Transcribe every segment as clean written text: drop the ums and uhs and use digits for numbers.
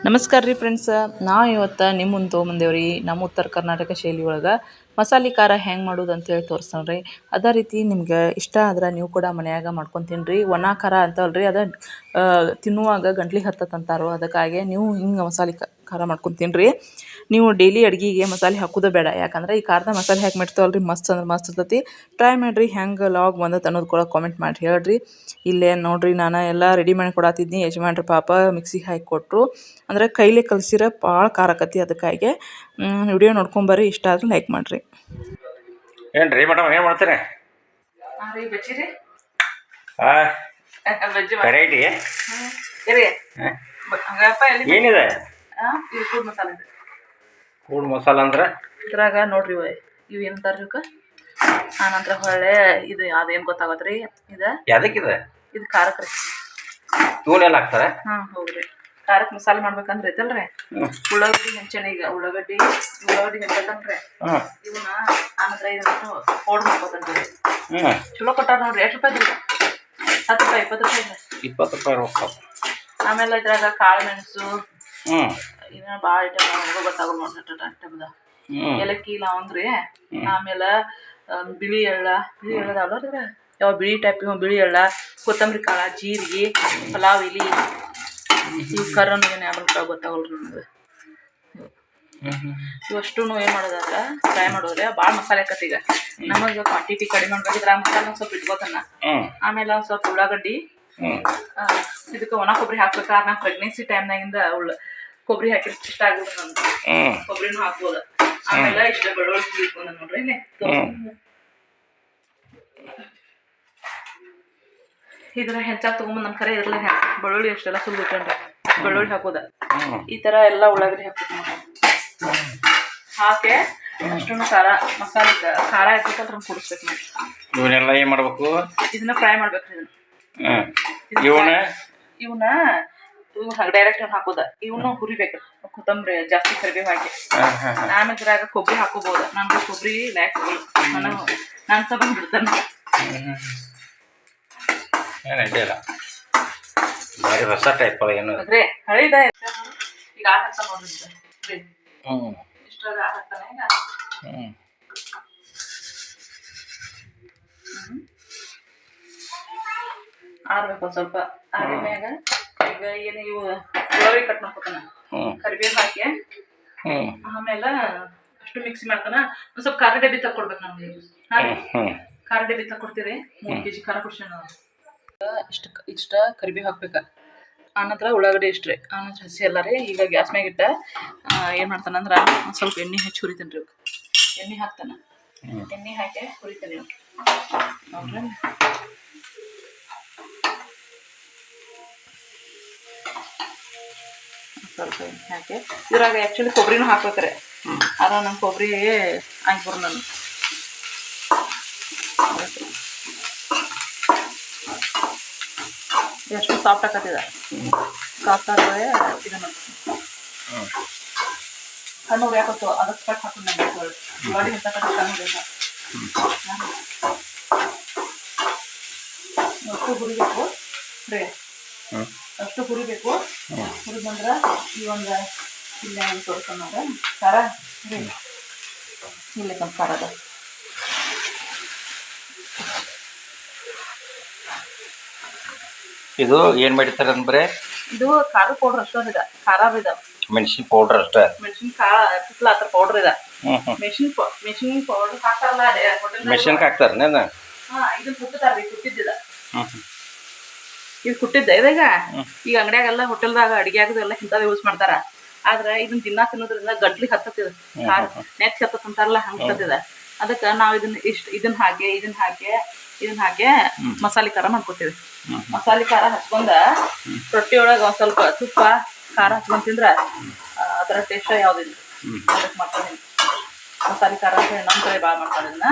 ನಮಸ್ಕಾರ ರೀ ಫ್ರೆಂಡ್ಸ್. ನಾವು ಇವತ್ತು ನಿಮ್ಮ ಮುಂದೆ ತೊಗೊಂಬಂದೇವ್ರಿ ನಮ್ಮ ಉತ್ತರ ಕರ್ನಾಟಕ ಶೈಲಿ ಒಳಗೆ ಮಸಾಲೆ ಖಾರ ಹೆಂಗೆ ಮಾಡೋದು ಅಂತೇಳಿ ತೋರಿಸ್ತಾನೆ. ಅದೇ ರೀತಿ ನಿಮ್ಗೆ ಇಷ್ಟ ಆದ್ರೆ ನೀವು ಕೂಡ ಮನ್ಯಾಗ ಮಾಡ್ಕೊಂಡು ತಿನ್ನಿರಿ. ಒಣ ಖಾರ ಅಂತವಲ್ರಿ, ಅದು ತಿನ್ನುವಾಗ ಗಂಟ್ಲಿಗೆ ಹತ್ತತ್ತಂತಾರೋ, ಅದಕ್ಕಾಗಿ ನೀವು ಹಿಂಗೆ ಮಸಾಲೆ ಖಾರ ಮಾಡ್ಕೊಂಡು ತಿನ್ನಿರಿ. ನೀವು ಡೈಲಿ ಅಡುಗೆಗೆ ಮಸಾಲೆ ಹಾಕೋದು ಬೇಡ, ಯಾಕಂದ್ರೆ ಈ ಖಾರದ ಮಸಾಲೆ ಹಾಕಿ ಮಾಡ್ತೀವಲ್ರಿ, ಮಸ್ತ್ ಅಂದ್ರೆ ಮಸ್ತ್ ಇರ್ತೈತಿ. ಟ್ರೈ ಮಾಡಿರಿ, ಹೆಂಗೆ ಲಾಗ್ ಬಂದತ್ತೆ ಅನ್ನೋದು ಕೂಡ ಕಾಮೆಂಟ್ ಮಾಡಿ ಹೇಳ್ರಿ. ಇಲ್ಲೇ ನೋಡಿರಿ, ನಾನು ಎಲ್ಲ ರೆಡಿ ಮಾಡಿ ಕೊಡತ್ತಿದ್ನಿ. ಯಜಮಾನ್ರು ಪಾಪ ಮಿಕ್ಸಿಗೆ ಹಾಕಿ ಕೊಟ್ಟರು. ಅಂದರೆ ಕೈಲೇ ಕಲಸಿರೋ ಭಾಳ ಖಾರ ಆಕತಿ, ಅದಕ್ಕಾಗಿ ವಿಡಿಯೋ ನೋಡ್ಕೊಂಬರ್ರಿ. ಇಷ್ಟ ಆದ್ರೆ ಲೈಕ್ ಮಾಡಿರಿ. ಏನು ರೀ ಮೇಡಮ್, ಏನು ಮಾಡ್ತೀರಿ? ಬಜ್ಜಿ ರೀ, ವೆರೈಟಿ ಏನಿದೆ? ಕೂಡ್ ಮಸಾಲೆ. ಕೂಡ್ ಮಸಾಲ ಅಂದ್ರೆ ಇದ್ರಾಗ ನೋಡ್ರಿ ಇವು ಏನಂತಾರ ಇವಕ್ಕೆ. ಆನಂತರ ಹೊಳ್ಳೆ ಇದು ಅದೇನು ಗೊತ್ತಾಗತ್ರಿ, ಇದು ಯಾವ್ದಕ್ಕಿದೆ? ಇದು ಖಾರಕ್ಕೆ ರೀ. ಇವನ್ನೆಲ್ಲ ಹಾಕ್ತಾರೆ? ಹಾಂ ಹೌದ್ರಿ. ಖಾರಕ್ಕೆ ಮಸಾಲೆ ಮಾಡ್ಬೇಕಂದ್ರೆ ಐತಲ್ರಿ, ಉಳ್ಳಾಗಡ್ಡಿ ಹೆಂಚೆನೆ. ಈಗ ಉಳ್ಳಾಗಡ್ಡಿ ಹೆಂಚತನ್ರಿ, ಇವನ್ನ ಆನಂತರ ಇದನ್ನು ಪೌಡ್ರ್ ಮಾಡ್ಕೋತನ್ರಿ. ಚಲೋ ಕೊಟ್ಟಾರ ನೋಡ್ರಿ. ಎಷ್ಟು ರೂಪಾಯಿ ರೀ? 10 ರೂಪಾಯಿ, 20 ರೂಪಾಯಿ ರೀ. 20 ರೂಪಾಯಿ ಹೋಗ್ತಾವ. ಆಮೇಲೆ ಇದ್ರಾಗ ಕಾಳು ಮೆಣಸು, ಇದನ್ನ ಭಾಳ ಐಟಮ್ ನಮಗೂ ಗೊತ್ತಾಗಲ್ಲ ನೋಡ್ರಿ. ಐಟಮ್ದ ಏಲಕ್ಕಿ, ಲವಂಗ ರೀ. ಆಮೇಲೆ ಬಿಳಿ ಎಳ್ಳದಾವಲ್ಲ ರೀ, ಯಾವ ಬಿಳಿ ಟೈಪ್ ಬಿಳಿ ಎಳ್ಳ, ಕೊತ್ತಂಬರಿ ಕಾಳು, ಜೀರಿಗೆ, ಪಲಾವ್ ಎಲೆ, ಇವು ಕರ್ರನ್ನು ಏನು ಯಾರು ಗೊತ್ತಾಗಲ್ರಿ ನಮಗೆ. ಇವಷ್ಟು ಏನು ಮಾಡೋದಂದ್ರೆ ಫ್ರೈ ಮಾಡೋದ್ರೆ ಭಾಳ ಮಸಾಲೆ ಆಕತಿ. ಈಗ ನಮಗೆ ಕ್ವಾಂಟಿಟಿ ಕಡಿಮೆ ಮಾಡ್ಬೇಕಿದ್ರೆ ಆ ಮಸಾಲೆ ಒಂದು ಸ್ವಲ್ಪ ಇಟ್ಕೋತಾನ. ಆಮೇಲೆ ಒಂದು ಸ್ವಲ್ಪ ಉಳ್ಳಾಗಡ್ಡಿ, ಇದಕ್ಕೆ ಒಣ ಕೊಬ್ಬರಿ ಹಾಕ್ಬೇಕಾದ್ರೆ ನಾನು ಪ್ರೆಗ್ನೆನ್ಸಿ ಟೈಮ್ನಾಗಿಂದ ಕೊಬ್ಬರಿ ಹಾಕಿ ಇಷ್ಟ ಆಗ್ಬೋದು ನನ್ಗೆ. ಕೊಬ್ಬರಿನೂ ಹಾಕ್ಬೋದು. ಆಮೇಲೆ ಇಷ್ಟ ಬೆಳ್ಳುಳ್ಳಿ ಇಟ್ಕೊಂಡ ನೋಡ್ರಿ. ಇಲ್ಲಿ ಇದ್ರ ಹೆಚ್ಚಾಗಿ ತೊಗೊಂಬಂದು ನಮ್ಮ ಕರೆ ಇರಲ್ಲ. ಬೆಳ್ಳುಳ್ಳಿ ಅಷ್ಟೆಲ್ಲ ಸುಲ್ ಬಿಟ್ಟೇನ್ರಿ. ಬೆಳ್ಳುಳ್ಳಿ ಹಾಕೋದ ಈ ಥರ ಎಲ್ಲ ಉಳ್ಳಾಗಡ್ಡಿ ಹಾಕ್ಬೇಕು ನೋಡಿ. ಹಾಕಿ ಅಷ್ಟೊಂದು ಖಾರ ಮಸಾಲೆ ಖಾರ ಇರ್ತೈತಲ್ರಿ ನಮ್ಗೆ ಕುಡಿಸ್ಬೇಕು ನೋಡಿ. ಇವನ್ನೆಲ್ಲ ಏನು ಮಾಡ್ಬೇಕು? ಇದನ್ನ ಫ್ರೈ ಮಾಡ್ಬೇಕ್ರಿ. ಇವನ್ನ ಡೈರೆಕ್ಟ್ ಹಾಕೋದ. ಇವನು ಹುರಿಬೇಕು. ಕೊತ್ತಂಬರಿ ಜಾಸ್ತಿ ಕರಿಬೇವು ಹಾಕಿ. ಆಮೇಲೆ ಇದ್ರಾಗ ಕೊಬ್ಬರಿ ಹಾಕೋಬಹುದು. ನನ್ಗೆ ಕೊಬ್ಬರಿ ಲ್ಯಾಕ್ ನಾನು ಸ್ವಲ್ಪ ಬಿಡ್ತಾನೆ. ಏನಿಲ್ಲ, ಭಾರಿ ಹೊಸ ಟೈಪ್ ಏನು ಅದ್ರಿ ಹಳಿದ. ಈಗ ಹಾಕ್ತಾ ನೋಡ್ರಿ. ಇಷ್ಟಾಗ ಹಾಕ್ತಾನೆ. ಈಗ ಆರ್ಬೇಕು ಒಂದು ಸ್ವಲ್ಪ. ಆರಿದ್ಮ್ಯಾಗ ಈಗ ಏನು ಇವು ಉಳ್ಳಾಗಡ್ಡಿ ಕಟ್ ಮಾಡ್ಕೊತಾನ, ಕರಿಬೇವು ಹಾಕಿ. ಆಮೇಲೆ ಅಷ್ಟು ಮಿಕ್ಸಿ ಮಾಡ್ತಾನ. ಒಂದು ಸ್ವಲ್ಪ ಖಾರ ಡಬ್ಬಿ ತಕ್ಕೊಡ್ಬೇಕು ನಮ್ಗೆ. ಖಾರ ಡಬ್ಬಿ ತಕ್ಕೊಡ್ತೀರಿ. 3 kg ಖಾರ ಕೊಡ್ಸೋಣ. ಇಷ್ಟ ಕರಿಬೇವು ಹಾಕ್ಬೇಕು. ಆನಂತರ ಉಳ್ಳಾಗಡ್ಡಿ ಇಷ್ಟ್ರಿ. ಆನಂತರ ಹಸಿ ಎಲ್ಲ ರೀ. ಈಗ ಗ್ಯಾಸ್ ಮ್ಯಾಗ ಇಟ್ಟ ಏನು ಮಾಡ್ತಾನಂದ್ರೆ ಒಂದು ಸ್ವಲ್ಪ ಎಣ್ಣೆ ಹೆಚ್ಚಿ ಹುರಿತಾನೆ ರೀ. ಎಣ್ಣೆ ಹಾಕ್ತಾನೆ. ಎಣ್ಣೆ ಹಾಕಿ ಹುರಿತಾನೆ ನೋಡ್ರಿ. ಸ್ವಲ್ಪ ಎಣ್ಣೆ ಹಾಕಿ ಇದ್ರಾಗ ಆ್ಯಕ್ಚುಲಿ ಕೊಬ್ಬರಿನೂ ಹಾಕ್ಬೇಕ್ರೆ. ಆದ್ರೆ ನಮ್ಮ ಕೊಬ್ಬರಿ ಹಾಕ್ಬಾರ್ದು ನಾನು. ಎಷ್ಟು ಸಾಫ್ಟ್ ಆಕತ್ತಿದೆ. ಸಾಫ್ಟ್ ಆದರೆ ಇದನ್ನು ಕಣ್ಣು ಉರಿಯಾಕತ್ತು. ಅದಕ್ಕೆ ಕಟ್ ಹಾಕೊಂಡು ನಂಗೆ ಬಾಡಿ ಹೆಚ್ಚಾಕತ್ತೆ. ಕಣ್ಣು ಉರಿಯಾಕ ಅಷ್ಟು ಹುರಿಬೇಕು ರೀ. ಅಷ್ಟು ಹುರಿಬೇಕು. ಹುರಿದ್ನಂದ್ರೆ ಈ ಒಂದು ಇಲ್ಲ ತೋರ್ಸ್ಕೊಂಡು ನೋಡ್ರಿ ಖಾರ ರೀ. ಇಲ್ಲ ಸ್ವಲ್ಪ ಖಾರ ಅದ. ಇದು ಏನು ಮಾಡಿರ್ತಾರೆ ಅಂದ್ರೆ ಇದು ಖಾರ ಪೌಡ್ರ್ ಅಷ್ಟೇ ಇದೆ. ಖಾರ ಇದೆ. ಮೆಣಸಿನ ಪೌಡ್ರ್ ಅಷ್ಟೇ. ಮೆಣಸಿನ ಕಾಳು ತುಪ್ಲ ಆ ಥರ ಪೌಡ್ರ್ ಇದೆ. ಮೆಣಸಿನ ಪೌಡ್ರ್ ಹಾಕ್ತಾರಲ್ಲ ಮೆಣಸಿನ್ಗೆ ಹಾಕ್ತಾರೆ. ಇದನ್ನ ಕುಟ್ಟಾರ್ರಿ. ಕುಟ್ಟಿದ್ದಿದ ಇದು ಕುಟ್ಟಿದ್ದೆ. ಇದಾಗ ಈಗ ಅಂಗಡಿಯಾಗೆಲ್ಲ ಹೋಟೆಲ್ದಾಗ ಅಡುಗೆ ಆಗೋದೆಲ್ಲ ಇಂಥದ್ದು ಯೂಸ್ ಮಾಡ್ತಾರ. ಆದ್ರೆ ಇದನ್ನ ತಿನ್ನೋದ್ರಿಂದ ಗಂಟ್ಲಿಗೆ ಹತ್ತತ್ತಿದೆ. ಖಾರ ನೆಚ್ಚ ಹತ್ತಂತಾರಲ್ಲ ಹಂಗೆ ಹತ್ತತ್ತಿದೆ. ಅದಕ್ಕೆ ನಾವು ಇದನ್ನ ಹಾಕಿ ಮಸಾಲೆ ಖಾರ ಮಾಡ್ಕೊತೀವಿ. ಮಸಾಲೆ ಖಾರ ಹಚ್ಕೊಂಡ ರೊಟ್ಟಿ ಒಳಗೆ ಒಂದು ಸ್ವಲ್ಪ ತುಪ್ಪ ಖಾರ ಹಚ್ಕೊಂಡು ತಿಂದ್ರೆ ಅದರ ಟೇಸ್ಟ್ ಯಾವುದಿಲ್ಲ. ಅದಕ್ಕೆ ಮಾಡ್ತೀನಿ ಮಸಾಲೆ ಖಾರ ಅಂತ ನಮ್ಮ ಕಡೆ ಭಾಳ ಮಾಡ್ತಾರೆ. ಇದನ್ನ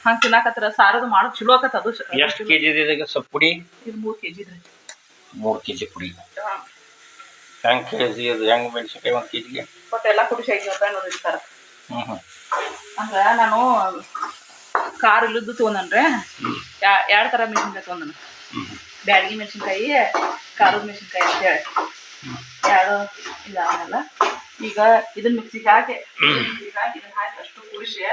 ಹಂಗೆ ತಿನ್ನಾಕತ್ರ ಸಾರದು ಮಾಡೋದು ಚಲೋ ಆಕತ್ತೆ. ಅದು ಎಷ್ಟು ಕೆಜಿ ಇದೆ ಸೊಪ್ಪು ಪುಡಿ? ಇದು 3 kg ಇದ್ರಿ. 3 kg ಪುಡಿ. ಹೆಂಗೆ ಕೆಜಿ ಅದು? ಹೆಂಗೆ ಮೆಣಸಿನ್ಕಾಯಿ 1 kgಗೆ? ಒಟ್ಟು ಎಲ್ಲ ಕುಡಿಸಿ 5 ರೂಪಾಯಿ ನೋಡಿರಿ ಖಾರ. ಅಂದ್ರೆ ನಾನು ಖಾರ ಇಲ್ಲದ್ದು ತೊಗೊಂಡ್ರೆ 2 ಥರ ಮೆಣಸಿನ್ಕಾಯಿ ತೊಗೊಂಡನು. ಬ್ಯಾಡಗಿ ಮೆಣಸಿನ್ಕಾಯಿ, ಖಾರದ ಮೆಣಸಿನ್ಕಾಯಿ ಅಂತೇಳಿ. ಎರಡು ಇದಾಗಲ್ಲ. ಈಗ ಇದನ್ನ ಮಿಕ್ಸಿಗೆ ಹಾಕಿ ಇದನ್ನ ಹಾಕಿ ಅಷ್ಟು ಕೂಡಿಸಿ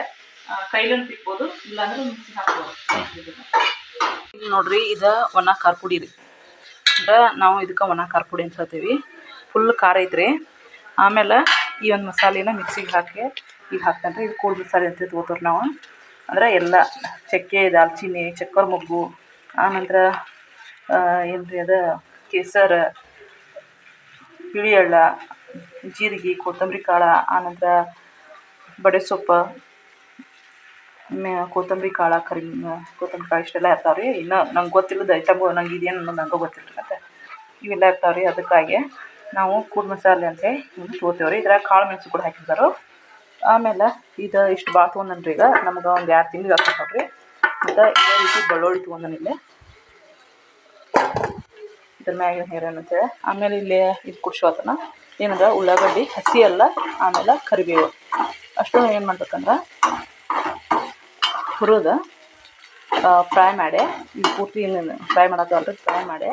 ಕೈಲನ್ನು ತಿಕ್ಬೋದು, ಇಲ್ಲಾಂದ್ರೆ ಮಿಕ್ಸಿಗೆ ಹಾಕ್ಬೋದು. ಈಗ ನೋಡ್ರಿ, ಇದು ಒಣ ಖಾರ ಪುಡಿ ರೀ. ಅಂದ್ರೆ ನಾವು ಇದಕ್ಕೆ ಒಣ ಖಾರ ಪುಡಿ ಅಂತ ಹೇಳ್ತೀವಿ. ಫುಲ್ ಖಾರ ಐತ್ರಿ. ಆಮೇಲೆ ಈ ಒಂದು ಮಸಾಲೆನ ಮಿಕ್ಸಿಗೆ ಹಾಕಿ ಈಗ ಹಾಕ್ತಾನೆ ರೀ. ಇದು ಕೂಳ್ ಮಸಾಲೆ ಅಂತ ತೊಗೋತೀವಿ ನಾವು. ಅಂದ್ರೆ ಎಲ್ಲ ಚಕ್ಕೆ, ದಾಲ್ಚಿನ್ನಿ, ಚಕ್ಕರ್ ಮೊಗ್ಗು, ಆನಂತರ ಏನು ರೀ ಅದು ಕೇಸರ, ಬಿಳಿ ಎಳ್ಳ, ಜೀರಿಗೆ, ಕೊತ್ತಂಬರಿ ಕಾಳು, ಆನಂತರ ಬಡೆ ಸೊಪ್ಪು, ಕೊತ್ತಂಬರಿ ಕಾಳು, ಕೊತ್ತಂಬರಿ ಕಾಳು ಇಷ್ಟೆಲ್ಲ ಇರ್ತಾವೆ ರೀ. ಇನ್ನೂ ನಂಗೆ ಗೊತ್ತಿಲ್ಲದ ಐಟಮು ನಂಗೆ ಇದೇನು ಅನ್ನೋದು ನಂಗೆ ಗೊತ್ತಿಲ್ಲ ಮತ್ತು ಇವೆಲ್ಲ ಇರ್ತಾವೆ ರೀ. ಅದಕ್ಕಾಗಿ ನಾವು ಕೂಳ್ ಮಸಾಲೆ ಅಂತ ಹಿಂಗೆ ತೊಗೋತೇವೆ ರೀ. ಇದ್ರಾಗ ಕಾಳು ಮೆಣಸು ಕೂಡ ಹಾಕಿರ್ತಾರೆ. ಆಮೇಲೆ ಇದು ಇಷ್ಟು ಭಾಳ ತೊಗೊಂಡನ್ರಿ. ಈಗ ನಮ್ಗೆ ಒಂದು 2 ತಿಂಗ್ಳಿಗೆ ಹಾಕ್ತಾವೆ ರೀ. ಮತ್ತು ಇದೇ ರೀತಿ ಬೆಳ್ಳುಳ್ಳಿ ತೊಗೊಂಡನ ಇಲ್ಲೇ ಇದ್ರ ಮ್ಯಾಗಿನ ಹೇರೇನಂತೇಳಿ. ಆಮೇಲೆ ಇಲ್ಲಿ ಇದು ಕುಡ್ಸೋತನ ಏನಂದ್ರೆ ಉಳ್ಳಾಗಡ್ಡಿ ಹಸಿ ಅಲ್ಲ, ಆಮೇಲೆ ಕರಿಬೇವು ಅಷ್ಟು ಏನು ಮಾಡ್ಬೇಕಂದ್ರೆ ಹುರಿದು ಫ್ರೈ ಮಾಡಿ, ಇದು ಪೂರ್ತಿ ಫ್ರೈ ಮಾಡೋದಲ್ರಿ, ಫ್ರೈ ಮಾಡಿ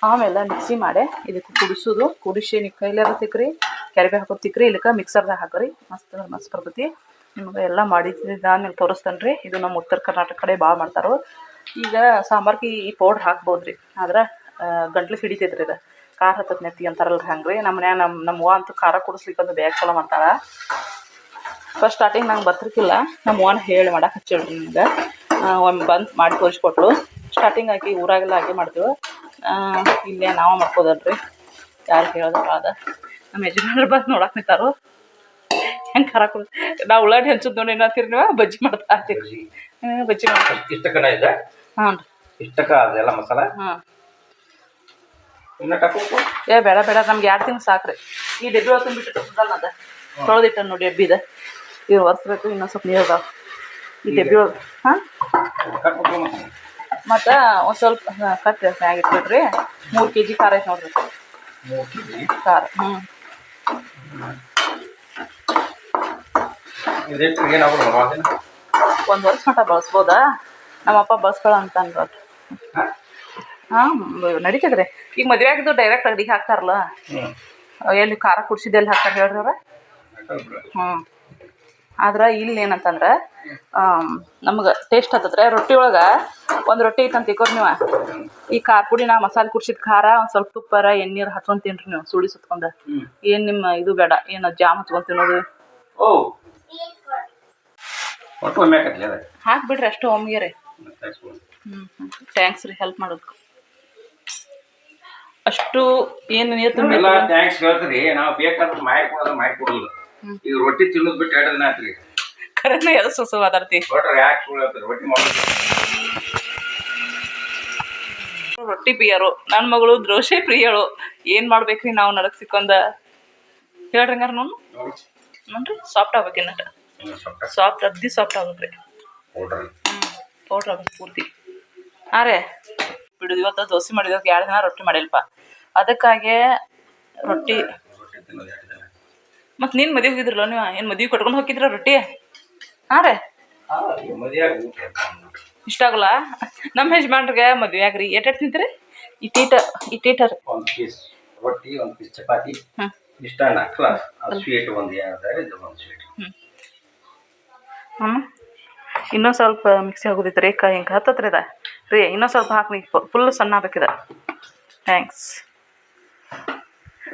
ಆಮೇಲೆ ಮಿಕ್ಸಿ ಮಾಡಿ ಇದಕ್ಕೆ ಕುಡಿಸಿ ನೀವು ಕೈಲಾರ ತಿಕ್ಕ್ರಿ, ಕರಿಬೇವು ಹಾಕೋದು ತಿಕ್ಕ್ರಿ, ಇಲ್ಲಕ್ಕೆ ಮಿಕ್ಸರ್ದಾಗ ಹಾಕೋರಿ. ಮಸ್ತ್ ಅಂದ್ರೆ ಮಸ್ತ್ ಬರ್ತೈತಿ. ನಿಮಗೆ ಎಲ್ಲ ಮಾಡಿದ್ದಾದ್ಮೇಲೆ ತೋರಿಸ್ತೇನೆ ರೀ. ಇದು ನಮ್ಮ ಉತ್ತರ ಕರ್ನಾಟಕ ಕಡೆ ಭಾಳ ಮಾಡ್ತಾರೆ. ಈಗ ಸಾಂಬಾರ್ಗೆ ಈ ಪೌಡ್ರ್ ಹಾಕ್ಬೋದು ರೀ, ಆದ್ರೆ ಗಂಟ್ಲು ಹಿಡಿತೈತೆ ರೀ. ಇದು ಖಾರ ಹತ್ತದ ನೆತ್ತಿ ಅಂತಾರಲ್ರಿ, ಹಂಗೆ ರೀ. ನಮ್ಮ ಮನ್ಯಾಗ ನಮ್ಮವ್ವ ಅಂತೂ ಖಾರ ಕುಡಿಸ್ಲಿಕ್ಕಂದು ಬ್ಯಾಗ್ ಚಲೋ ಮಾಡ್ತಾಳೆ. ಫಸ್ಟ್ ಸ್ಟಾರ್ಟಿಂಗ್ ನಂಗೆ ಬರ್ತಿರ್ಕಿಲ್ಲ, ನಮ್ಮ ಅವ್ವನ ಹೇಳಿ ಮಾಡಕ್ಕೆ ಹಚ್ಚೇಳ್ರಿ. ನಿಮ್ಗೆ ಒಮ್ಮೆ ಬಂದು ಮಾಡಿ ತೋರಿಸ್ಕೊಟ್ಲು. ಸ್ಟಾರ್ಟಿಂಗ್ ಆಗಿ ಊರಾಗೆಲ್ಲ ಹಾಗೆ ಮಾಡ್ತೇವೆ, ಇಲ್ಲೇ ನಾವು ಮಾಡ್ಕೋದಲ್ರಿ, ಯಾರು ಹೇಳೋದಪ್ಪ ಅದ. ನಮ್ಮ ಯಜಮಾನ್ರು ಬಂದು ನೋಡಕ್ಕೆ ನಿಂತಾರು ಹೆಂಗೆ ಖಾರ ಕೊಡು. ನಾವು ಉಳ್ಳಾಗಡ್ಡಿ ಹಂಚೋದು ನೋಡಿ ಏನಂತೀರಿ ನೀವು? ಬಜ್ಜಿ ಮಾಡ್ತಾ ಇರ್ತೀವಿ. ಬಜ್ಜಿ ಮಾಡ್ತೀವಿ. ಇಷ್ಟಕ್ಕನ ಇದೆ? ಹಾಂ ರೀ, ಇಷ್ಟಕ್ಕ ಅದೆಲ್ಲ ಮಸಾಲ. ಹಾಂ, ಇನ್ನು ಟಕ್ಕು ಬೇಡ ನಮ್ಗೆ 2 ತಿಂಗಳು ಸಾಕ್ರಿ. ಈ ಡಬ್ಬಿ ಹೊತ್ತು ಬಿಟ್ಟು ಅದ ತೊಳೆದಿಟ್ಟ ನೋಡಿ ಡಬ್ಬಿದ. ಇವ್ರು ಒರೆಸ್ಬೇಕು, ಇನ್ನೊಂದು ಸ್ವಲ್ಪ ನೀರು ಅದಾವೆ ಈ ಡಬ್ಬಿ ಒಳಗೆ. ಹಾಂ, ಮತ್ತು ಒಂದು ಸ್ವಲ್ಪ ಕಟ್ ಮ್ಯಾಗ ಇಟ್ಬಿಡ್ರಿ. 3 kg ಖಾರ ಐತೆ ನೋಡ್ರಿ. 3 kg ಖಾರ. ಒಂದು ವರ್ಷ ಮಟ್ಟ ಬಳಸ್ಬೋದಾ? ನಮ್ಮಪ್ಪ ಬಳಸ್ಕೊಳ್ಳೋ ಅಂತಂದ್ರೆ ಹಾಂ ನಡೀತದ್ರಿ. ಈಗ ಮದುವೆ ಆಗಿದ್ದು ಡೈರೆಕ್ಟ್ ಅಡಿಗೆ ಹಾಕ್ತಾರಲ್ಲ, ಎಲ್ಲಿ ಖಾರ ಕುಡ್ಸಿದ್ದೆಲ್ಲಿ ಹಾಕ್ತಾರೆ ಹೇಳ್ರಿ ಅವ್ರ. ಆದ್ರೆ ಇಲ್ಲಿ ಏನಂತಂದ್ರೆ ನಮ್ಗೆ ಟೇಸ್ಟ್ ಹತ್ತದ್ರೆ ರೊಟ್ಟಿ ಒಳಗೆ ಒಂದು ರೊಟ್ಟಿ ಐತಂತ ತಿಕ್ಕೋರಿ ನೀವು. ಈ ಖಾರ ಪುಡಿನ ಮಸಾಲೆ ಕುಡ್ಸಿದ ಖಾರ ಒಂದು ಸ್ವಲ್ಪ ತುಪ್ಪರ ಎಣ್ಣೀರು ಹಚ್ಕೊಂಡು ತಿನ್ರಿ ನೀವು, ಸುಳಿ ಸುತ್ಕೊಂಡು. ಏನು ನಿಮ್ಮ ಇದು ಬೇಡ, ಏನು ಜಾಮ್ ಹಚ್ಕೊಂಡು ತಿನ್ನೋದು. ಹಾಕ್ಬಿಡ್ರಿ ಅಷ್ಟು ಒಮ್ಗೆ ರೀ. ಥ್ಯಾಂಕ್ಸ್ ರೀ ಹೆಲ್ಪ್ ಮಾಡೋದಕ್ಕೆ. ಅಷ್ಟು ಏನು ನೀರು ತುಂಬ ಥ್ಯಾಂಕ್ಸ್ ಹೇಳ್ತೀರಿ. ನಾವು ಬೇಕಾದ್ರೆ ಮಾಡಿ ಕೊಡೋದು. ಈಗ ರೊಟ್ಟಿ ತಿನ್ನೋದು ಬಿಟ್ಟು 2 ದಿನ ಆಯ್ತು. ಕರೆಕ್ಟ್ ಎದು ಸುಸು ಮಾತಾಡ್ತಿ. ರೊಟ್ಟಿ ಪ್ರಿಯರು, ನನ್ನ ಮಗಳು ದೋಸೆ ಪ್ರಿಯಳು. ಏನು ಮಾಡ್ಬೇಕ್ರಿ ನಾವು ನಡಕ್ ಸಿಕ್ಕೊಂಡ ಹೇಳ್ರಿ. ಹಂಗಾರ ನೋಡ್ರಿ ಸಾಫ್ಟ್ ಆಗ್ಬೇಕು, ಇನ್ನಟ ಸಾಫ್ಟ್ ಅಗ್ದಿ ಸಾಫ್ಟ್ ಆಗ್ಬೇಕ್ರಿ. ಪೌಡ್ರ್ ಆಗ್ಬೇಕು ಪೂರ್ತಿ. ಹಾಂ ರೀ ಬಿಡುದು. ಇವತ್ತು ದೋಸೆ ಮಾಡಿದಾಗ 2 ದಿನ ರೊಟ್ಟಿ ಮಾಡಿಲ್ಪ. ಅದಕ್ಕಾಗೆ ರೊಟ್ಟಿ. ಮತ್ತು ನೀನು ಮದುವೆ ಹೋಗಿದ್ರಲ್ಲ ನೀವು? ಏನು ಮದುವೆ ಕಟ್ಕೊಂಡು ಹೋಗಿದ್ರ ರೊಟ್ಟಿ? ಹಾಂ ರೀ, ಇಷ್ಟ ಆಗಲ್ಲ ನಮ್ಮ ಯಜಮಾನ್ರಿಗೆ ಮದುವೆ ಆಗ್ರಿ. ಎಟ್ಟು ತಿಂತೀರಿ? ಇಟ್ಟೀಟ ರೀ. 1 ಪೀಸ್ ರೊಟ್ಟಿ, 1 ಪೀಸ್ ಚಪಾತಿ, ಇಷ್ಟ ಸ್ವೀಟ್ ಒಂದು ಸ್ವೀಟ್. ಇನ್ನೊಂದು ಸ್ವಲ್ಪ ಮಿಕ್ಸಿ ಆಗೋದಿತ್ತು ರೀ. ಹಿಂಗೆ ಹತ್ತತ್ರಿ ಅದ ರೀ. ಇನ್ನೊಂದು ಸ್ವಲ್ಪ ಹಾಕಿ, ಫುಲ್ ಸಣ್ಣ ಆಗ್ಬೇಕಿದ. ಥ್ಯಾಂಕ್ಸ್.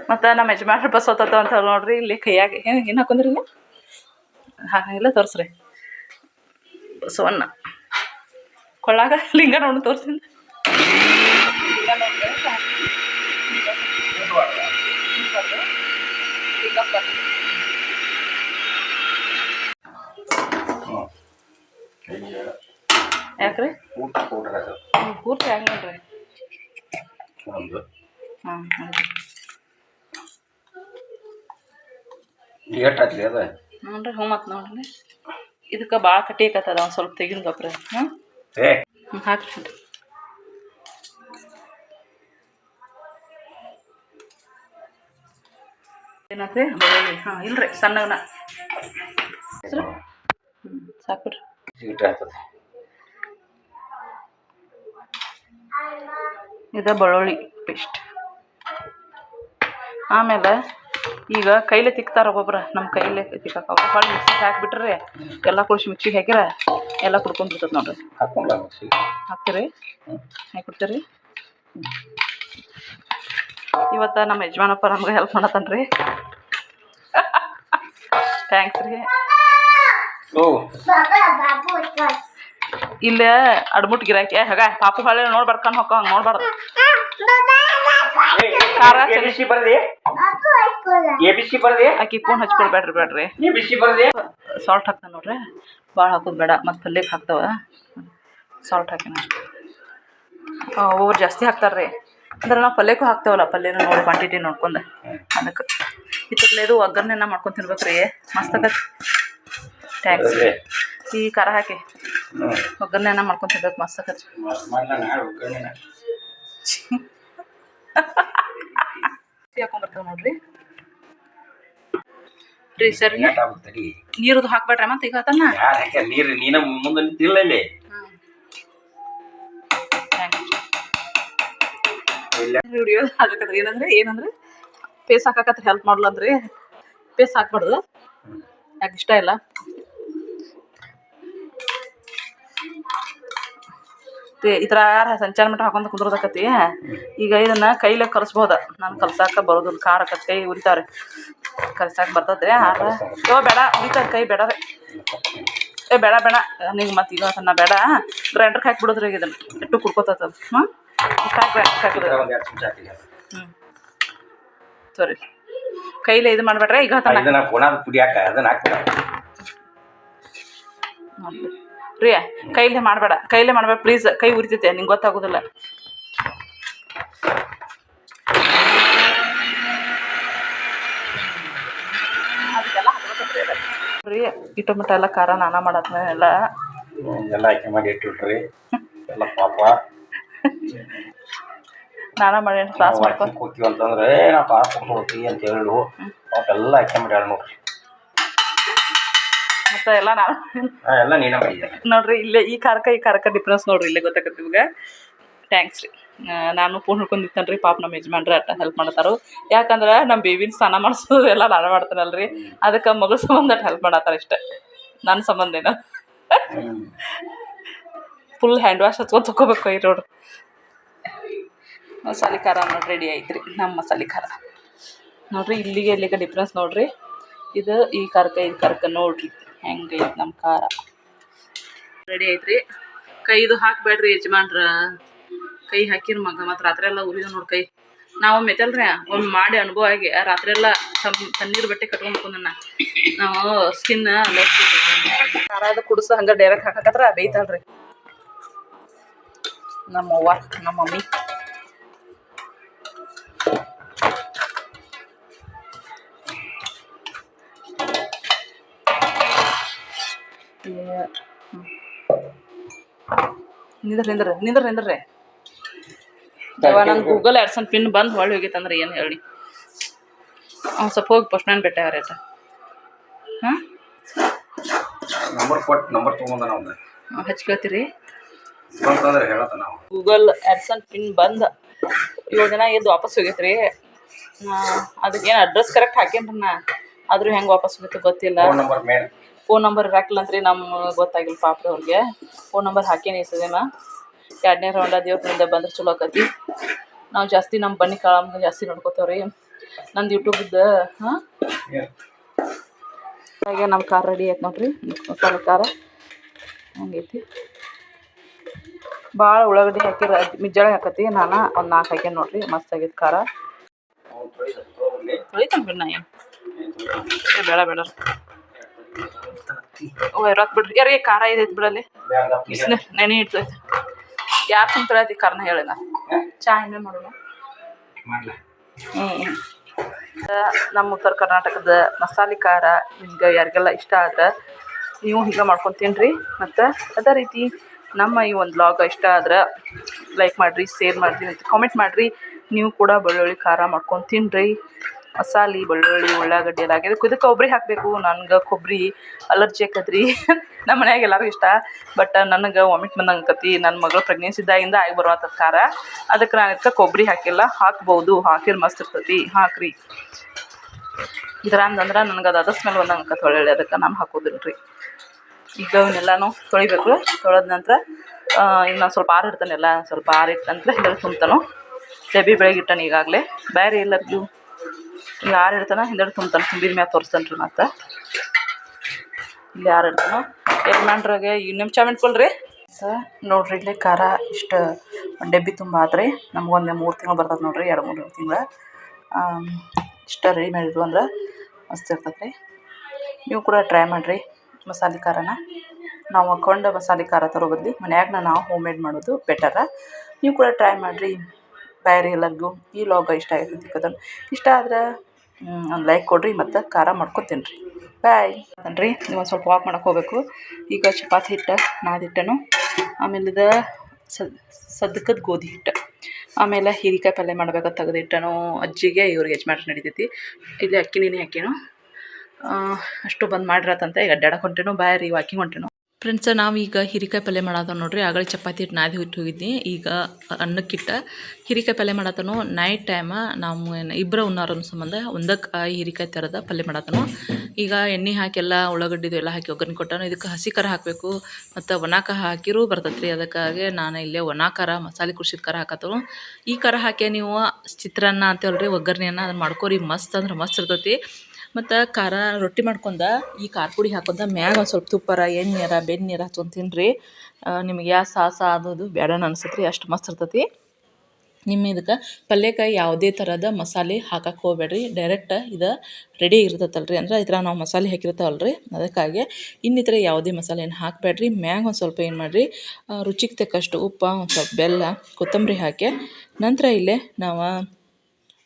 ಮತ್ತು ನಮ್ಮ ಯಜಮಾನ್ರು ಬಸ್ ಹೋತತ್ತ ಅಂತ ನೋಡ್ರಿ. ಇಲ್ಲಿ ಕೈಯಾಗೆ ಏನು ಹಾಕೊಂಡ್ರಿ ನೀವು? ಇಲ್ಲ ತೋರಿಸ್ರಿ. ಬಸವಣ್ಣ ಕೊಳ್ಳಾಗ ಲಿಂಗ ನೋಡಿ ತೋರಿಸ್ತೀನಿ. ಯಾಕ್ರಿ ಪೂರ್ತಿ ಹೆಂಗೆ ನೋಡ್ರಿ. ನೋಡ್ರಿ ಮತ್ತು ನೋಡ್ರಿ ಇದಕ್ಕೆ ಭಾಳ ಕಟ್ಟಿಕತ್ತದ. ಒಂದು ಸ್ವಲ್ಪ ತೆಗಿನ ಗೊಬ್ಬರ ಹಾಕ್ರಿ. ಏನತ್ರಿ ಬೆಳ್ಳುಳ್ಳಿ? ಇಲ್ರಿ ಸಣ್ಣಗನ ಸಾಕ್ಬಿಡ್ರಿ. ಇದು ಬೆಳ್ಳುಳ್ಳಿ ಪೇಸ್ಟ್. ಆಮೇಲೆ ಈಗ ಕೈಲೇ ತಿಕ್ತಾರ ಒಬ್ಬೊಬ್ರು, ನಮ್ಮ ಕೈಲೇ ತಿಕ್ಕಾಕ ಹೊಳ್ಳಿ ಮಿಕ್ಸಿಗೆ ಹಾಕಿಬಿಟ್ರೆ ಎಲ್ಲ ಕುಡಿಸಿ ಮಿಕ್ಸಿಗೆ ಹಾಕಿರ ಎಲ್ಲ ಕುಡ್ಕೊಂಡ್ಬಿಡ್ತದೆ ನೋಡ್ರಿ. ಹಾಕ್ತೀರಿ ಹಾಕ್ಬಿಡ್ತೀರಿ. ಇವತ್ತು ನಮ್ಮ ಯಜಮಾನಪ್ಪ ನಮ್ಗೆ ಹೆಲ್ಪ್ ಮಾಡತ್ತನ್ರಿ. ಥ್ಯಾಂಕ್ಸ್ ರೀ. ಇಲ್ಲೇ ಅಡ್ಮುಟ್ ಗಿರಾಕಿ ಹಾಗ ಪಾಪು ಹೊಳೆ ನೋಡಿ ಬರ್ಕೊಂಡು ಹೊಕ್ಕ ಹಂಗೆ ನೋಡ್ಬಾರ್ದು. ಖಾರ ಆಕಿ ಫೋನ್ ಹಚ್ಕೊಳ್ಬೇಡ್ರಿ ಸಾಲ್ಟ್ ಹಾಕ್ತಾನೆ ನೋಡ್ರಿ. ಭಾಳ ಹಾಕೋದು ಬೇಡ, ಮತ್ತು ಪಲ್ಯಕ್ಕೆ ಹಾಕ್ತಾವ ಸಾಲ್ಟ್ ಹಾಕಿನ ಅಷ್ಟು. ಒಬ್ಬರು ಜಾಸ್ತಿ ಹಾಕ್ತಾರ್ರಿ, ಅಂದ್ರೆ ನಾವು ಪಲ್ಯಕ್ಕೂ ಹಾಕ್ತೇವಲ್ಲ, ಪಲ್ಯನೂ ನೋಡಿ ಕ್ವಾಂಟಿಟಿ ನೋಡ್ಕೊಂಡು ಅದಕ್ಕೆ ಇದು ಒಗ್ಗರಣೆನ ಮಾಡ್ಕೊಂಡು ತಿನ್ಬೇಕು ರೀ, ಮಸ್ತ್ ಆಗತ್ತೆ. ಥ್ಯಾಂಕ್ಸ್. ಈ ಖಾರ ಹಾಕಿ ಒಗ್ಗರಣೆನ ಮಾಡ್ಕೊಂಡು ತಿನ್ಬೇಕು, ಮಸ್ತ್ ಆಗತ್ತೆ. ಹಾಕೊಂಡ್ಬರ್ತೇವೆ ನೋಡ್ರಿ ರೀ. ಸರಿ ನೀರದು ಹಾಕ್ಬೇಡ್ರಿ ಮತ್ತೆ ಈಗ ಅದನ್ನ ನೀರು ನೀನ ಮುಂದೆ ನಿಂತಿಲ್ಲ ಇಲ್ಲಿ. ವಿಡಿಯೋ ಹಾಕತ್ರಿ ಏನಂದ್ರೆ ಪೇಸ್ ಹಾಕತ್ರಿ, ಹೆಲ್ಪ್ ಮಾಡ್ಲಂದ್ರಿ. ಪೇಸ್ ಹಾಕ್ಬಾರ್ದು, ಯಾಕೆ ಇಷ್ಟ ಇಲ್ಲ. ಈ ಥರ ಸಂಚಾರ ಮಟ್ಟ ಹಾಕೊಂತ ಕುಂದ್ರದಕ್ಕತಿ. ಈಗ ಇದನ್ನ ಕೈಲೇ ಕಲಿಸ್ಬೋದ, ನಾನು ಕಲ್ಸಾಕ ಬರೋದಿಲ್ಲ, ಖಾರ ಆಕತ್, ಕೈ ಉರಿತಾವ್ರಿ. ಕಲ್ಸಾಕ ಬರ್ತದ್ರಿ. ಬೇಡ ಉರಿತಾರ ಕೈ, ಬೇಡ ರೀ. ಬೇಡ ನಿಂಗೆ ಮತ್ತೆ ಈಗ ಸಣ್ಣ ಬೇಡ, ಗ್ರೈಂಡರ್ಗೆ ಹಾಕಿಬಿಡೋದ್ರಿ. ಈಗ ಇದನ್ನು ಇಟ್ಟು ಕುಡ್ಕೋತದ. ಸರಿ, ಕೈಲೇ ಇದು ಮಾಡ್ಬೇಡ್ರಿ. ಈಗ ರೀ ಕೈಲೇ ಮಾಡಬೇಡ, ಕೈಲೇ ಮಾಡ್ಬೇಡ ಪ್ಲೀಸ್, ಕೈ ಉರಿತೈತೆ, ನಿಂಗೆ ಗೊತ್ತಾಗೋದಿಲ್ಲ. ಅದಕ್ಕೆಲ್ಲ ರೀ ಈ ಟೊಮೆಟೊ ಎಲ್ಲ ಖಾರ ನಾನಾ ಮಾಡತ್ನ ಎಲ್ಲ ಆಯ್ಕೆ ಮಾಡಿ ಇಟ್ಟಿಟ್ರಿ ಎಲ್ಲ ಪಾಪ. ನಾನಾ ಮಾಡಿ ಕ್ಲಾಸ್ ಮಾಡ್ಕೊಂಡು ಕೂತೀವಿ ಅಂತಂದ್ರೆ ನಾವು ಖಾರ ಕೊಡ್ತೀವಿ ಅಂತ ಹೇಳು ಎಲ್ಲ ಆಯ್ಕೆ ಮಾಡಿ ಹೇಳಿ ನೋಡ್ರಿ. ಮತ್ತೆ ಎಲ್ಲ ನಾನು ಎಲ್ಲ ನೀನೇ ಮಾಡಿದ್ದೆ ನೋಡ್ರಿ. ಇಲ್ಲೇ ಈ ಖಾರಕ್ಕೆ ಡಿಫ್ರೆನ್ಸ್ ನೋಡ್ರಿ, ಇಲ್ಲೇ ಗೊತ್ತಾಗತ್ತೆ ನಿಮ್ಗೆ. ಥ್ಯಾಂಕ್ಸ್ ರೀ. ನಾನು ಫೋನ್ ಹಿಡ್ಕೊಂಡಿರ್ತೇನೆ ರೀ, ಪಾಪ ನಮ್ಮ ಯಜಮಾನ್ರಿ ಅಟ್ಟ ಹೆಲ್ಪ್ ಮಾಡತ್ತಾರು. ಯಾಕಂದ್ರೆ ನಮ್ಮ ಬೇಬಿನ ಸ್ನಾನ ಮಾಡಿಸೋದು ಎಲ್ಲ ನಾನು ಮಾಡ್ತೇನಲ್ರಿ, ಅದಕ್ಕೆ ಮಗಳ ಸಂಬಂಧ ಹೆಲ್ಪ್ ಮಾಡತ್ತಾರ ಇಷ್ಟ, ನನ್ನ ಸಂಬಂಧೇನ. ಫುಲ್ ಹ್ಯಾಂಡ್ ವಾಶ್ ಹಚ್ಕೊಂಡು ತಗೋಬೇಕು ಈ ನೋಡ್ರಿ. ಮಸಾಲೆ ಖಾರ ನೋಡಿ ರೆಡಿ ಐತ್ರಿ, ನಮ್ಮ ಮಸಾಲೆ ಖಾರ ನೋಡ್ರಿ. ಇಲ್ಲಿಗೆ ಡಿಫ್ರೆನ್ಸ್ ನೋಡ್ರಿ. ಇದು ಈ ಖಾರಕ್ಕೆ ನೋಡ್ರಿ ಹೆಂಗೆ ಐತೆ ನಮ್ಮ ಖಾರ ರೆಡಿ ಐತ್ರಿ. ಕೈದು ಹಾಕಬೇಡ್ರಿ ಯಜಮಾನ್ರ, ಕೈ ಹಾಕಿರ ಮಗ ಮತ್ತು ರಾತ್ರಿ ಎಲ್ಲ ಉರಿದ ನೋಡಿ ಕೈ. ನಾವು ಮೆತ್ತಲ್ರಿ ಒಮ್ಮೆ ಮಾಡಿ ಅನುಭವ ಆಗಿ ರಾತ್ರಿ ಎಲ್ಲ ತಣ್ಣೀರು ಬಟ್ಟೆ ಕಟ್ಕೊಂಡ್ಕೊಂಡ ನಾವು ಸ್ಕಿನ್ ಖಾರ ಅದು ಕುಡಿಸ ಹಂಗೆ ಡೈರೆಕ್ಟ್ ಹಾಕಕತ್ರ ಬೇಯ್ತಾಳ್ರಿ ನಮ್ಮವ್ವ ನಮ್ಮ ಮಮ್ಮಿ. ನಿಂದ್ರಿ ನಾನು ಗೂಗಲ್ ಆ್ಯಡ್ಸನ್ ಪಿನ್ ಬಂದು ಹೊಳ್ಳಿ ಹೋಗೈತಂದ್ರೆ ಏನು ಹೇಳಿ. ಅವ್ನು ಸ್ವಲ್ಪ ಹೋಗಿ ಪೋಸ್ಟ್ ಮ್ಯಾನ್ ಬೆಟ್ಟ ರೇಟ. ಹಾಂ ನಂಬರ್ ತೊಗೊಂಡ ನಾವು ಹಚ್ಕೊಳ್ತೀರಿ. ನಾವು ಗೂಗಲ್ ಆ್ಯಡ್ಸನ್ ಪಿನ್ ಬಂದು 7 ದಿನ ಎದ್ದು ವಾಪಸ್ ಹೋಗೈತ್ರಿ. ಅದಕ್ಕೇನು ಅಡ್ರೆಸ್ ಕರೆಕ್ಟ್ ಹಾಕೇನ್ರಿ ನಾ, ಆದರೂ ಹೆಂಗೆ ವಾಪಸ್ ಹೋಗುತ್ತೆ ಗೊತ್ತಿಲ್ಲ. ಫೋನ್ ನಂಬರ್ ಇರಾಕಿಲ್ಲ ಅಂತ್ರಿ, ನಮ್ಗೆ ಗೊತ್ತಾಗಿಲ್ಲ ಪಾಪದವ್ರಿಗೆ. ಫೋನ್ ನಂಬರ್ ಹಾಕೇನಿ ಈ ಸದಿನ. 2ನೇ ರೌಂಡ ದೇವ್ರಿಂದ ಬಂದ್ರೆ ಚಲೋ ಆಕತಿ. ನಾವು ಜಾಸ್ತಿ ನಮ್ಮ ಬನ್ನಿ ಕಾಳಮ್ಗೆ ಜಾಸ್ತಿ ನೋಡ್ಕೋತೇವ್ರಿ. ನಂದು ಯೂಟ್ಯೂಬ್ದು ಹಾಗೆ ನಮ್ಮ ಖಾರ ರೆಡಿ ಆಯ್ತು ನೋಡ್ರಿ. ಮಸಾಲೆ ಖಾರ ಹಂಗೈತಿ. ಭಾಳ ಉಳ್ಳಾಗಡ್ಡಿ ಹಾಕಿರ ಮಿಜ್ಜಾಳೆ ಹಾಕತಿ. ನಾನು ಒಂದು 4 ಹಾಕ್ಯಾನ ನೋಡ್ರಿ, ಮಸ್ತ್ ಆಗೈತೆ ಖಾರ. ತೊಳಿತಾನೆ ಬಿಡಿ ನಾ ಏನು ಬೇಡ ಇರತ್ತೆ ಬಿಡ್ರಿ. ಯಾರೀ ಖಾರ ಇದೈತಿ ಬಿಡಲ್ಲಿ ಬಿಸಿನ ನೆನೆ ಇಡ್ತೈತಿ. ಯಾರು ಸುಮ್ತಳತಿ ಖಾರನ ಹೇಳಿ ನಾ ಚಾ ಇನ್ನೇ ಮಾಡೋಣ. ನಮ್ಮ ಉತ್ತರ ಕರ್ನಾಟಕದ ಮಸಾಲೆ ಖಾರ ನಿಮ್ಗೆ ಯಾರಿಗೆಲ್ಲ ಇಷ್ಟ ಆದ್ರೆ ನೀವು ಹೀಗೆ ಮಾಡ್ಕೊಂಡು ತಿನ್ನಿರಿ. ಮತ್ತು ಅದೇ ರೀತಿ ನಮ್ಮ ಈ ಒಂದು ವ್ಲಾಗ್ ಇಷ್ಟ ಆದ್ರೆ ಲೈಕ್ ಮಾಡಿರಿ, ಶೇರ್ ಮಾಡಿರಿ ಮತ್ತು ಕಾಮೆಂಟ್ ಮಾಡಿರಿ. ನೀವು ಕೂಡ ಬೆಳ್ಳುಳ್ಳಿ ಖಾರ ಮಾಡ್ಕೊಂಡು ತಿನ್ನಿರಿ. ಮಸಾಲೆ ಬೆಳ್ಳುಳ್ಳಿ ಉಳ್ಳಾಗಡ್ಡಿ ಎಲ್ಲ ಹಾಕಿದ್ರೆ ಇದಕ್ಕೆ ಕೊಬ್ಬರಿ ಹಾಕಬೇಕು. ನನಗೆ ಕೊಬ್ಬರಿ ಅಲರ್ಜಿ ಆಕತ್ರಿ ನಮ್ಮ ಮನ್ಯಾಗ ಎಲ್ಲರಿಗೂ ಇಷ್ಟ. ಬಟ್ ನನಗೆ ವಾಮಿಟ್ ಬಂದಂಗೆ ಆಕತಿ. ನನ್ನ ಮಗಳು ಪ್ರೆಗ್ನೆನ್ಸಿ ಇದ್ದಾಗಿಂದ ಆಗಿ ಬರುವಂಥದ್ದು ಖಾರ. ಅದಕ್ಕೆ ನಾನು ಇದಕ್ಕೆ ಕೊಬ್ಬರಿ ಹಾಕಿಲ್ಲ. ಹಾಕ್ಬೋದು, ಹಾಕಿದ್ರೆ ಮಸ್ತ್ ಇರ್ತೈತಿ, ಹಾಕ್ರಿ. ಇದರ ಅಂತಂದ್ರೆ ನನಗೆ ಅದು ಸ್ಮೆಲ್ ಬಂದಂಗೆ ಆಕತಿ ಒಳ್ಳೆ. ಅದಕ್ಕೆ ನಾನು ಹಾಕೋದಿಲ್ಲ ರೀ. ಈಗ ಅವನ್ನೆಲ್ಲನೂ ತೊಳಿಬೇಕು. ತೊಳೆದ ನಂತರ ಈಗ ನಾನು ಸ್ವಲ್ಪ ಆರಿಡ್ತಾನೆಲ್ಲ, ಸ್ವಲ್ಪ ಆರಿಟ್ಟ ನಂತರ ಹಿಂದೆ ತುಂಬ್ತಾನು. ಡಬ್ಬಿ ಬೆಳಗ್ಗೆ ಇಟ್ಟಾನೆ ಈಗಾಗಲೇ. ಬೇರೆ ಎಲ್ಲರಿಗೂ ಈಗ ಆರಿಡ್ತಾನೆ, ಹಿಂದೆ ತುಂಬ್ತಾನೆ. ತುಂಬಿದ ಮ್ಯಾಲೆ ತೋರಿಸ್ತಾನೆ ರೀ. ಮತ್ತು ಇಲ್ಲಿ ಆರಿಡ್ತಾನೆ. ಯಜಮಾನ್ರಾಗೆ ಈಗ ನಿಮ್ಮ ಚಾಮೆಂಟ್ ಕೊಲ್ರಿ ನೋಡ್ರಿ. ಇಲ್ಲೇ ಖಾರ ಇಷ್ಟು ಒಂದು ಡಬ್ಬಿ ತುಂಬ ಆತ್ರಿ. ನಮಗೊಂದು 3 ತಿಂಗಳು ಬರ್ತದೆ ನೋಡಿರಿ, 2-3 ತಿಂಗಳು. ಇಷ್ಟ ರೆಡಿ ಮಾಡಿದ್ರು ಅಂದ್ರೆ ಮಸ್ತ್ ಇರ್ತೈತೆ ರೀ. ನೀವು ಕೂಡ ಟ್ರೈ ಮಾಡಿರಿ ಮಸಾಲೆ ಖಾರನ. ನಾವು ಹಾಕ್ಕೊಂಡು ಮಸಾಲೆ ಖಾರ ತರೋ ಬದಲು ಮನ್ಯಾಗ ನಾವು ಹೋಮ್ ಮೇಡ್ ಮಾಡೋದು ಬೆಟರ. ನೀವು ಕೂಡ ಟ್ರೈ ಮಾಡಿರಿ. ಬೇರೆ ಎಲ್ಲರಿಗೂ ಈ ವ್ಲಾಗ್ ಇಷ್ಟ ಆಯ್ತು ತಿಳ್ಕೊತಾನೆ. ಇಷ್ಟ ಆದ್ರೆ ಒಂದು ಲೈಕ್ ಕೊಡಿರಿ ಮತ್ತು ಖಾರ ಮಾಡ್ಕೊತೀನಿ ರೀ. ಬಾಯ್ ಅಂತನ್ರಿ. ನೀವು ಒಂದು ಸ್ವಲ್ಪ ವಾಕ್ ಮಾಡೋಕೆ ಹೋಗಬೇಕು. ಈಗ ಚಪಾತಿ ಹಿಟ್ಟು ನಾದಿಟ್ಟನು. ಆಮೇಲೆ ಇದು ಸದ್ಕದ ಗೋಧಿ ಹಿಟ್ಟು. ಆಮೇಲೆ ಹೀರೆಕಾಯಿ ಪಲ್ಯ ಮಾಡ್ಬೇಕು ತೆಗೆದಿಟ್ಟನು. ಅಜ್ಜಿಗೆ ಇವ್ರಿಗೆ ಯಜಮಾನ್ರು ನಡಿತೈತಿ. ಇಲ್ಲಿ ಅಕ್ಕಿ ನೆನೆ ಹಾಕೇನು. ಅಷ್ಟು ಬಂದು ಮಾಡಿರತ್ತಂತೆ. ಈಗ ಅಡ್ಡಾಡಕ್ಕೆ ಹೊಂಟೇನು. ಬಾಯ್ ರೀ, ವಾಕಿಂಗ್ ಹೊಂಟೇನು. ಫ್ರೆಂಡ್ಸ, ನಾವೀಗ ಹೀರೆಕಾಯಿ ಪಲ್ಯ ಮಾಡತ್ತ ನೋಡ್ರಿ. ಆಗಲೇ ಚಪಾತಿ ಹಿಟ್ಟು ನಾದಿ ಹಿಟ್ಟು ಹೋಗಿದ್ನಿ. ಈಗ ಅನ್ನಕ್ಕಿಟ್ಟ ಹೀರೆಕಾಯಿ ಪಲ್ಯ ಮಾಡತ್ತನು. ನೈಟ್ ಟೈಮ ನಾವು ಇಬ್ಬರು ಉಣ್ಣಾರ ಸಂಬಂಧ ಒಂದಕ್ಕೆ ಹೀರೆಕಾಯಿ ಥರದ ಪಲ್ಯ ಮಾಡತ್ತನು. ಈಗ ಎಣ್ಣೆ ಹಾಕಿ ಎಲ್ಲ ಉಳ್ಳಾಗಡ್ಡಿದು ಎಲ್ಲ ಹಾಕಿ ಒಗ್ಗರಣೆ ಕೊಟ್ಟಾನು. ಇದಕ್ಕೆ ಹಸಿ ಖಾರ ಹಾಕಬೇಕು ಮತ್ತು ಒಣ ಖಾರ ಹಾಕಿರೂ ಬರ್ತೈತೆ ರೀ. ಅದಕ್ಕಾಗಿ ನಾನು ಇಲ್ಲೇ ಒಣ ಖಾರ ಮಸಾಲೆ ಕುಡ್ಸಿದ ಖಾರ ಹಾಕತ್ತನು. ಈ ಖಾರ ಹಾಕಿ ನೀವು ಚಿತ್ರಾನ್ನ ಅಂತೇಳ್ರಿ ಒಗ್ಗರಣೆಯನ್ನು ಅದನ್ನು ಮಾಡ್ಕೊರಿ. ಮಸ್ತ್ ಅಂದ್ರೆ ಮಸ್ತ್ ಇರ್ತೈತಿ. ಮತ್ತು ಖಾರ ರೊಟ್ಟಿ ಮಾಡ್ಕೊಂಡ ಈ ಖಾರ ಪುಡಿ ಹಾಕೊಂಡ ಮ್ಯಾಗ ಒಂದು ಸ್ವಲ್ಪ ತುಪ್ಪರ ಎಣ್ಣೆರ ಬೆಣ್ಣೆರ ಹಚ್ಕೊಂಡು ತಿನ್ನಿರಿ. ನಿಮಗೆ ಯಾವ ಸಾಸ ಅದು ಬೇಡ ಅನ್ಸತ್ತೆ ರೀ. ಅಷ್ಟು ಮಸ್ತ್ ಇರ್ತೈತಿ. ನಿಮ್ಮ ಇದಕ್ಕೆ ಪಲ್ಯಕ್ಕೆ ಯಾವುದೇ ಥರದ ಮಸಾಲೆ ಹಾಕಕ್ಕೆ ಹೋಗ್ಬೇಡ್ರಿ. ಡೈರೆಕ್ಟ್ ಇದು ರೆಡಿ ಇರ್ತೈತಲ್ಲ ರೀ. ಅಂದ್ರೆ ಇದ್ರ ನಾವು ಮಸಾಲೆ ಹಾಕಿರ್ತಾವಲ್ಲ ರೀ, ಅದಕ್ಕಾಗಿ ಇನ್ನಿತರ ಯಾವುದೇ ಮಸಾಲೆ ಏನು ಹಾಕಬೇಡ್ರಿ. ಮ್ಯಾಗ ಒಂದು ಸ್ವಲ್ಪ ಏನು ಮಾಡಿರಿ, ರುಚಿಗೆ ತಕ್ಕಷ್ಟು ಉಪ್ಪು, ಒಂದು ಸ್ವಲ್ಪ ಬೆಲ್ಲ, ಕೊತ್ತಂಬರಿ ಹಾಕಿ ನಂತರ ಇಲ್ಲೇ ನಾವು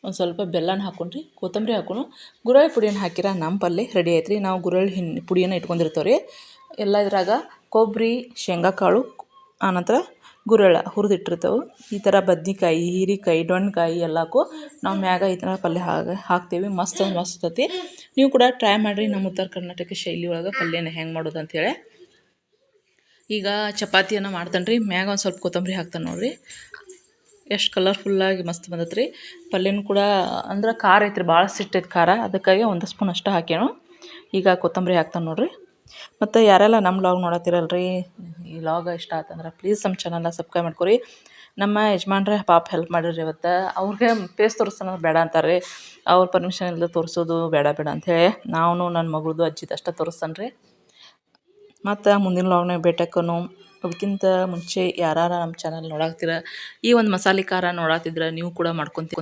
ಒಂದು ಸ್ವಲ್ಪ ಬೆಲ್ಲನ ಹಾಕ್ಕೊಂಡ್ರಿ, ಕೊತ್ತಂಬರಿ ಹಾಕ್ಕೊಂಡು ಗುರಳ್ಳಿ ಪುಡಿಯನ್ನು ಹಾಕಿರ ನಮ್ಮ ಪಲ್ಯ ರೆಡಿ ಆಯ್ತು ರೀ. ನಾವು ಗುರಳ್ಳಿ ಪುಡಿಯನ್ನು ಇಟ್ಕೊಂಡಿರ್ತೇವೆ ರೀ. ಎಲ್ಲ ಇದ್ರಾಗ ಕೊಬ್ಬರಿ, ಶೇಂಗಾ ಕಾಳು, ಆನಂತರ ಗುರೆಳ್ಳ ಹುರಿದಿಟ್ಟಿರ್ತೇವೆ. ಈ ಥರ ಬದ್ನಿಕಾಯಿ, ಹೀರೆಕಾಯಿ, ಡೊಣ್ಕಾಯಿ ಎಲ್ಲಕ್ಕೂ ನಾವು ಮ್ಯಾಗ ಈ ಥರ ಪಲ್ಯ ಹಾಕ್ತೀವಿ. ಮಸ್ತ್ ಇರ್ತೈತಿ. ನೀವು ಕೂಡ ಟ್ರೈ ಮಾಡಿರಿ ನಮ್ಮ ಉತ್ತರ ಕರ್ನಾಟಕ ಶೈಲಿ ಒಳಗೆ ಪಲ್ಯನ ಹೆಂಗೆ ಮಾಡೋದು ಅಂಥೇಳಿ. ಈಗ ಚಪಾತಿಯನ್ನು ಮಾಡ್ತಾನೆ ರೀ. ಮ್ಯಾಗ ಒಂದು ಸ್ವಲ್ಪ ಕೊತ್ತಂಬರಿ ಹಾಕ್ತಾನೆ ನೋಡಿರಿ. ಎಷ್ಟು ಕಲರ್ಫುಲ್ಲಾಗಿ ಮಸ್ತ್ ಬಂದೈತೆ ರೀ. ಪಲ್ಯನೂ ಕೂಡ ಅಂದ್ರೆ ಖಾರ ಐತ್ರಿ, ಭಾಳ ಸಿಟ್ಟೈತೆ ಖಾರ. ಅದಕ್ಕಾಗಿ 1 ಸ್ಪೂನ್ ಅಷ್ಟು ಹಾಕ್ಯಾನು. ಈಗ ಕೊತ್ತಂಬರಿ ಹಾಕ್ತಾನೆ ನೋಡಿರಿ. ಮತ್ತು ಯಾರೆಲ್ಲ ನಮ್ಮ ವ್ಲಾಗ್ ನೋಡತ್ತಿರಲ್ರಿ, ಈ ವ್ಲಾಗ್ ಇಷ್ಟ ಆತಂದ್ರೆ ಪ್ಲೀಸ್ ನಮ್ಮ ಚಾನಲ್ನ ಸಬ್ಸ್ಕ್ರೈಬ್ ಮಾಡ್ಕೊರಿ. ನಮ್ಮ ಯಜಮಾನ್ರೆ ಪಾಪ ಹೆಲ್ಪ್ ಮಾಡಿರಿ ಇವತ್ತು. ಅವ್ರಿಗೆ ಫೇಸ್ ತೋರಿಸೋಣ ಬೇಡ ಅಂತಾರೆ. ಅವ್ರ ಪರ್ಮಿಷನ್ ಇಲ್ಲದೆ ತೋರಿಸೋದು ಬೇಡ ಅಂಥೇಳಿ ನಾನು ನನ್ನ ಮಗಳದು ಅಜ್ಜಿದು ಅಷ್ಟೇ ತೋರಿಸ್ತಾನೆ ರೀ. ಮತ್ತು ಮುಂದಿನ ವ್ಲಾಗ್ನಾಗ ಭೇಟಿಯಾಕೋನು. ಅದಕ್ಕಿಂತ ಮುಂಚೆ ಯಾರು ನಮ್ಮ ಚಾನಲ್ ನೋಡಾಕ್ತೀರ, ಈ ಒಂದು ಮಸಾಲೆ ಖಾರ ನೋಡಾತಿದ್ರೆ ನೀವು ಕೂಡ ಮಾಡ್ಕೊತ